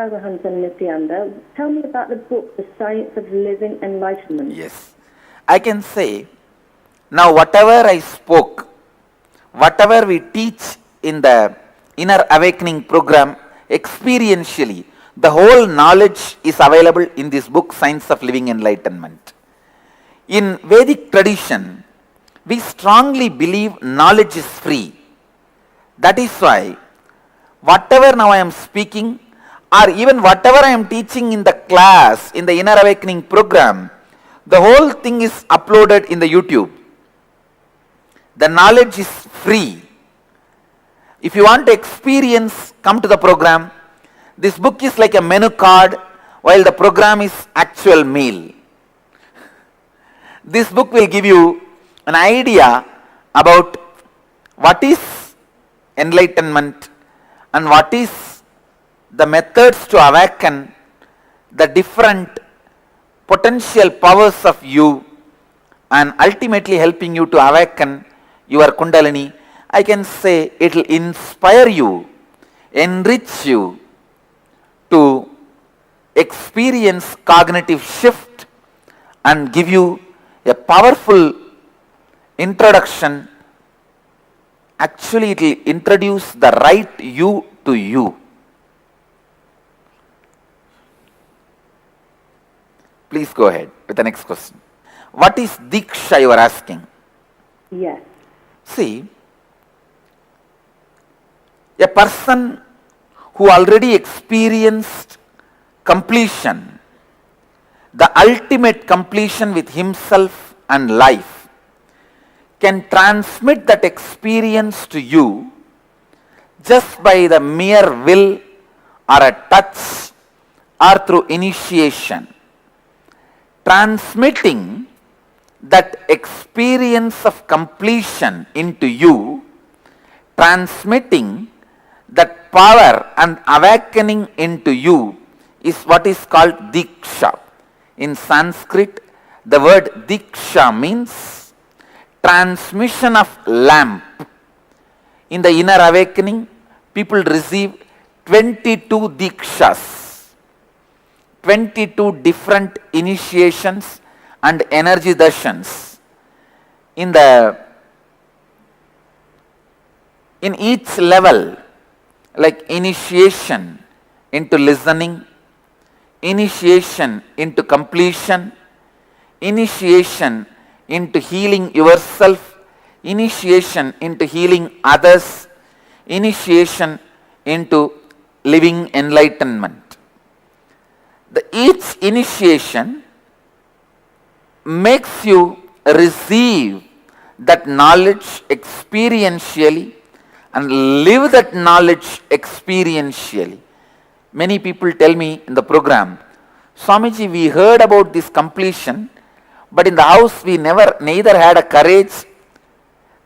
Paramahansa Nityananda, tell me about the book, The Science of Living Enlightenment. Yes. I can say, now whatever I spoke, whatever we teach in the Inner Awakening program, experientially, the whole knowledge is available in this book, Science of Living Enlightenment. In Vedic tradition, we strongly believe knowledge is free. That is why, whatever now I am speaking, or even whatever I am teaching in the class, in the Inner Awakening program, the whole thing is uploaded in the YouTube. The knowledge is free. If you want to experience, come to the program. This book is like a menu card, while the program is actual meal. This book will give you an idea about what is enlightenment and what is the methods to awaken the different potential powers of you, and ultimately helping you to awaken your Kundalini. I can say it will inspire you, enrich you to experience cognitive shift and give you a powerful introduction. Actually, it will introduce the right you to you. Please go ahead with the next question. What is Diksha, you are asking? Yes. See, a person who already experienced completion, the ultimate completion with himself and life, can transmit that experience to you just by the mere will or a touch or through initiation. Transmitting that experience of completion into you, transmitting that power and awakening into you is what is called Diksha. In Sanskrit, the word Diksha means transmission of lamp. In the Inner Awakening, people receive 22 Dikshas. 22 different initiations and energy darshans. In each level, like initiation into listening, initiation into completion, initiation into healing yourself, initiation into healing others, initiation into living enlightenment. Each initiation makes you receive that knowledge experientially and live that knowledge experientially. Many people tell me in the program, Swamiji, we heard about this completion, but in the house we neither had a courage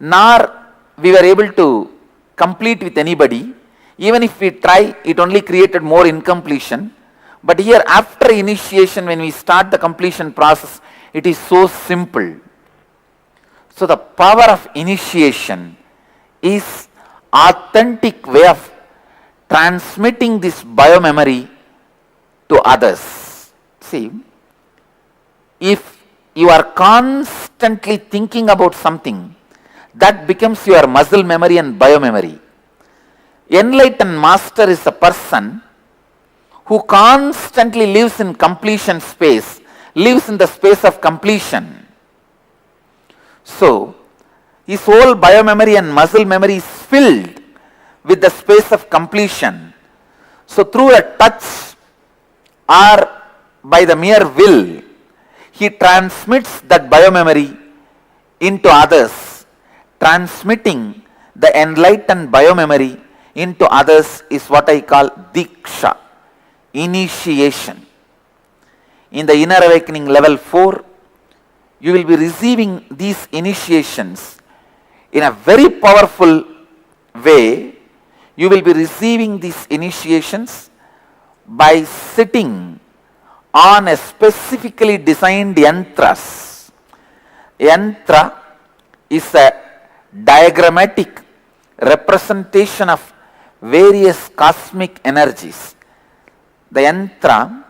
nor we were able to complete with anybody. Even if we try, it only created more incompletion. But here, after initiation, when we start the completion process, it is so simple. So the power of initiation is authentic way of transmitting this biomemory to others. See, if you are constantly thinking about something, that becomes your muscle memory and biomemory. Enlightened master is a person who constantly lives in completion space, lives in the space of completion. So, his whole biomemory and muscle memory is filled with the space of completion. So, through a touch or by the mere will, he transmits that biomemory into others. Transmitting the enlightened biomemory into others is what I call Diksha. Initiation. In the Inner Awakening level 4, you will be receiving these initiations in a very powerful way. You will be receiving these initiations by sitting on a specifically designed yantras. Yantra is a diagrammatic representation of various cosmic energies. The yantra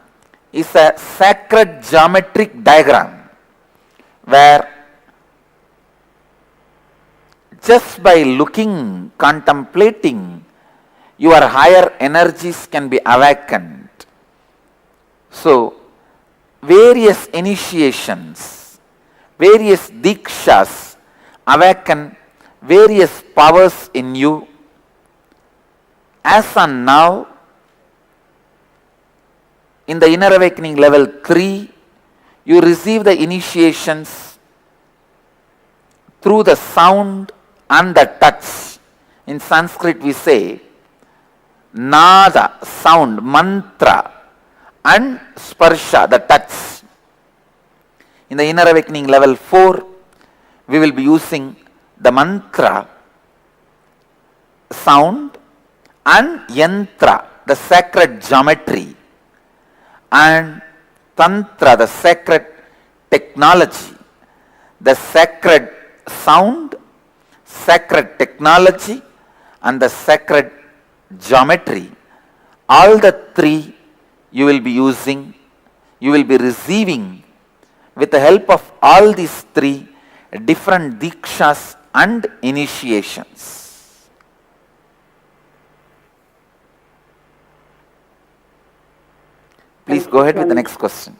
is a sacred geometric diagram where just by looking, contemplating, your higher energies can be awakened. So, various initiations, various dikshas awaken various powers in you. As on now, in the inner awakening level 3, you receive the initiations through the sound and the touch. In Sanskrit we say nada, sound, mantra, and sparsha, the touch. In the inner awakening level 4, we will be using the mantra, sound, and yantra, the sacred geometry, and tantra, the sacred technology, the sacred sound, sacred technology, and the sacred geometry. All the three you will be using, you will be receiving with the help of all these three different dikshas and initiations. Please go ahead with the next question.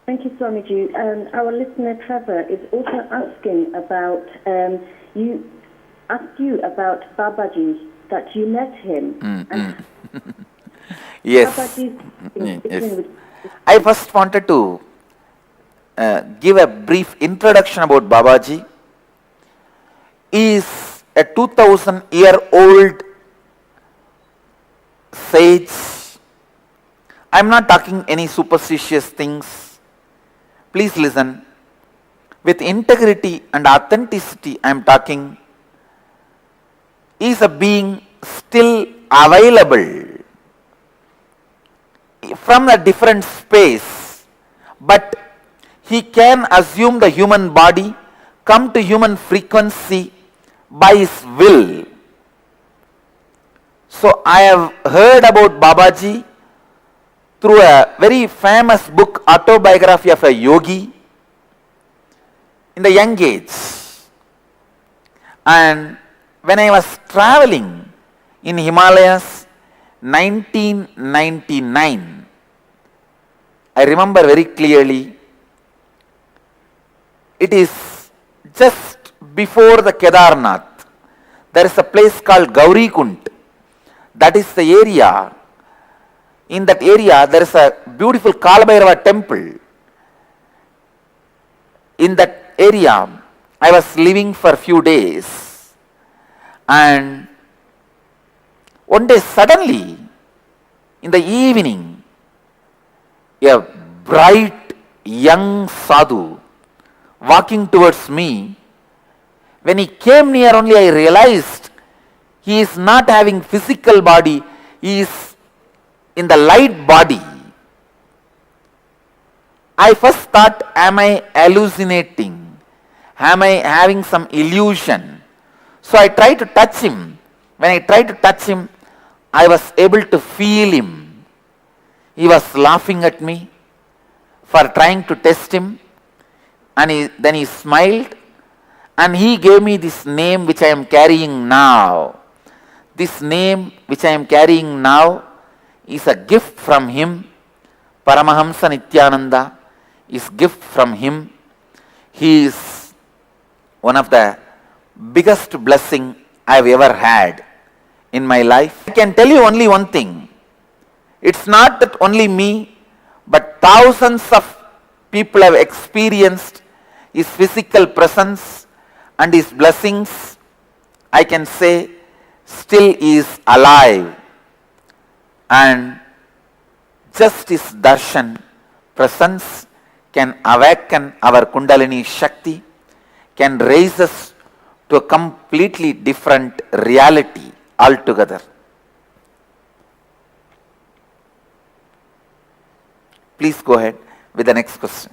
Thank you, Swamiji. Our listener Trevor is also asking about asked you about Babaji, that you met him. And Yes. Babaji's I first wanted to give a brief introduction about Babaji. He is a 2000-year-old sage. I am not talking any superstitious things. Please listen. With integrity and authenticity I am talking. He is a being still available from a different space, but he can assume the human body, come to human frequency by his will. So I have heard about Babaji through a very famous book, Autobiography of a Yogi, in the young age. And when I was traveling in Himalayas 1999, I remember very clearly, it is just before the Kedarnath. There is a place called Gaurikund. That is the area. In that area, there is a beautiful Kalabhairava temple. In that area, I was living for a few days. And one day suddenly, in the evening, a bright young sadhu walking towards me. When he came near only, I realized he is not having physical body, he is in the light body. I first thought, am I hallucinating? Am I having some illusion? So I tried to touch him. When I tried to touch him, I was able to feel him. He was laughing at me for trying to test him. And then he smiled and he gave me this name which I am carrying now. This name which I am carrying now is a gift from him. Paramahamsa Nityananda is gift from him. He is one of the biggest blessing I have ever had in my life. I can tell you only one thing. It's not that only me, but thousands of people have experienced his physical presence and his blessings. I can say still he is alive, and just his darshan, presence, can awaken our Kundalini Shakti, can raise us to a completely different reality altogether. Please go ahead with the next question.